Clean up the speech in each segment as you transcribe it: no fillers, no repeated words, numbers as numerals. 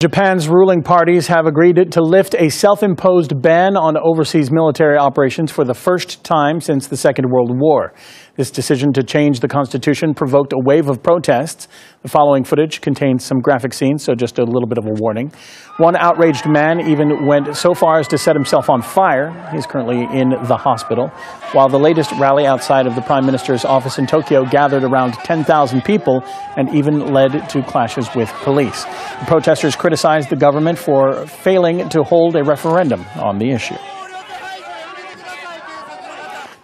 Japan's ruling parties have agreed to lift a self-imposed ban on overseas military operations for the first time since the Second World War. This decision to change the constitution provoked a wave of protests. The following footage contains some graphic scenes, so just a little bit of a warning. One outraged man even went so far as to set himself on fire. He's currently in the hospital. While the latest rally outside of the Prime Minister's office in Tokyo gathered around 10,000 people and even led to clashes with police. The protesters criticized the government for failing to hold a referendum on the issue.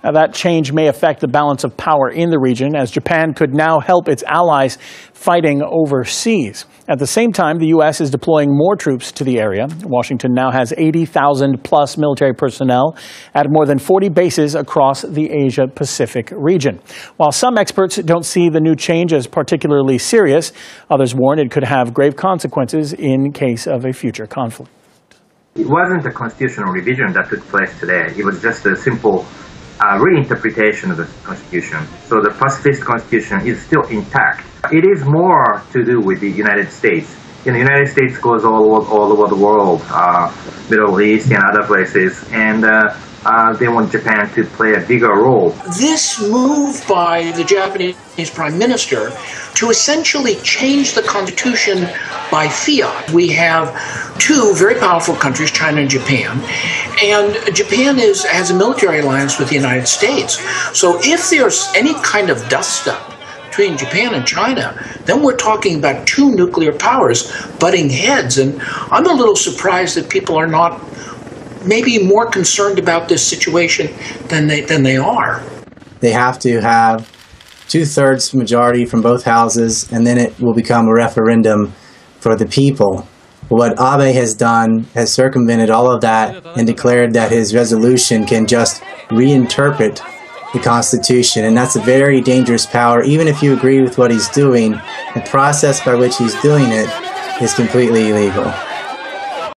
Now, that change may affect the balance of power in the region, as Japan could now help its allies fighting overseas. At the same time, the U.S. is deploying more troops to the area. Washington now has 80,000 plus military personnel at more than 40 bases across the Asia-Pacific region. While some experts don't see the new change as particularly serious, others warn it could have grave consequences in case of a future conflict. It wasn't a constitutional revision that took place today. It was just a simple reinterpretation of the Constitution. So the pacifist Constitution is still intact. It is more to do with the United States. The United States goes all over the world, Middle East and other places, and they want Japan to play a bigger role. This move by the Japanese Prime Minister to essentially change the Constitution by fiat. We have two very powerful countries, China and Japan, and Japan has a military alliance with the United States. So if there's any kind of dust-up between Japan and China, then we're talking about two nuclear powers butting heads, and I'm a little surprised that people are not maybe more concerned about this situation than they are. They have to have 2/3 majority from both houses, and then it will become a referendum for the people. What Abe has done has circumvented all of that and declared that his resolution can just reinterpret the Constitution, and that's a very dangerous power. Even if you agree with what he's doing, the process by which he's doing it is completely illegal.